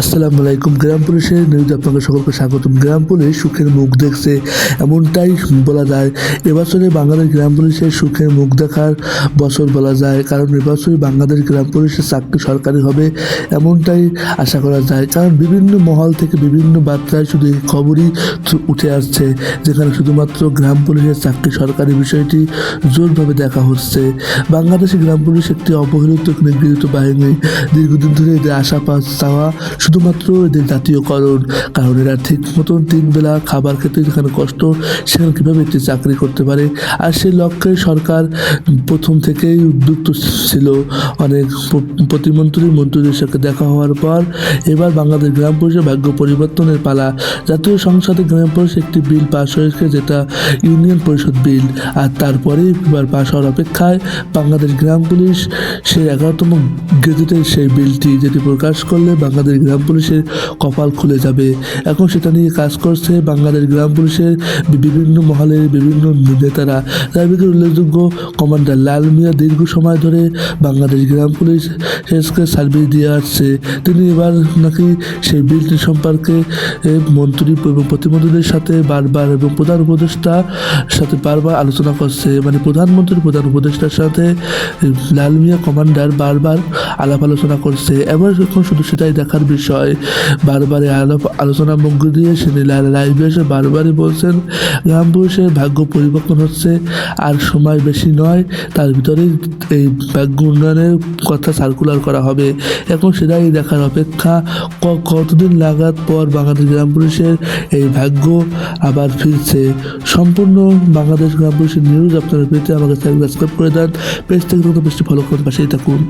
আসসালামু আলাইকুম। গ্রাম পুলিশের নিউজে আপনাকে সকলকে স্বাগতম। গ্রাম পুলিশ সুখের মুখ দেখছে, এমনটাই বলা যায়। এবছরে বাংলাদেশ গ্রাম পুলিশের সুখের মুখ দেখার বছর বলা যায়, কারণ এবছরই বাংলাদেশ গ্রাম পুলিশের চাকরি সরকারি হবে, এমনটাই আশা করা যায়। কারণ বিভিন্ন মহল থেকে বিভিন্ন বার্তায় শুধু এই খবরই উঠে আসছে, যেখানে শুধুমাত্র গ্রাম পুলিশের চাকরি সরকারি বিষয়টি জোরভাবে দেখা হচ্ছে। বাংলাদেশের গ্রাম পুলিশ একটি অবহেলিত নিগৃহীত বাহিনী। দীর্ঘদিন ধরে এদের আশা চাওয়া শুধুমাত্র এদের জাতীয়করণ, কারণ এরা ঠিক মতন 3 বেলা খাবার খেতে যেখানে কষ্ট, সেখানে কীভাবে একটি চাকরি করতে পারে। আর সেই লক্ষ্যে সরকার প্রথম থেকেই উদ্যুক্ত ছিল। অনেক প্রতিমন্ত্রী মন্ত্রীদের সাথে দেখা হওয়ার পর এবার বাংলাদেশ গ্রাম পুলিশের ভাগ্য পরিবর্তনের পালা। জাতীয় সংসদে গ্রাম পুলিশ একটি বিল পাশ হয়েছে, যেটা ইউনিয়ন পরিষদ বিল, আর তারপরেই এবার পাশ হওয়ার অপেক্ষায় বাংলাদেশ গ্রাম পুলিশ সেই 11তম গেজেটের সেই বিলটি, যেটি প্রকাশ করলে বাংলাদেশ গ্রাম পুলিশের কপাল খুলে যাবে। এখন সেটা নিয়ে কাজ করছে বাংলাদেশ গ্রাম পুলিশের বিভিন্ন মহলের বিভিন্ন নেতারা। তার ভিতরে উল্লেখযোগ্য কমান্ডার লাল মিয়া দীর্ঘ সময় ধরে বাংলাদেশ গ্রাম পুলিশকে সার্ভিস দিয়ে আসছে। তিনি এবার নাকি সেই বিলটি সম্পর্কে মন্ত্রী এবং প্রতিমন্ত্রীদের সাথে বারবার এবং প্রধান উপদেষ্টার সাথে বারবার আলোচনা করছে। মানে প্রধানমন্ত্রী প্রধান উপদেষ্টার সাথে লাল মিয়া কমান্ডার বারবার আলাপ আলোচনা করছে। এবার এখন শুধু সেটাই দেখার বিষয়। বারবারে আলোচনার মধ্য দিয়ে সে লাইভে এসে বারবারই বলছেন গ্রাম পুলিশের ভাগ্য পরিবর্তন হচ্ছে, আর সময় বেশি নয়, তার ভিতরেই এই ভাগ্য উন্নয়নের কথা সার্কুলার করা হবে। এখন সেটাই দেখার অপেক্ষা, কতদিন লাগার পর বাংলাদেশ গ্রাম পুলিশের এই ভাগ্য আবার ফিরছে। সম্পূর্ণ বাংলাদেশ গ্রাম পুলিশের নিউজ আপনারা পেতে আমাকে সাবস্ক্রাইব করে দেন। পেজ থেকে বেশি ফলো করুন, পাশেই থাকুন।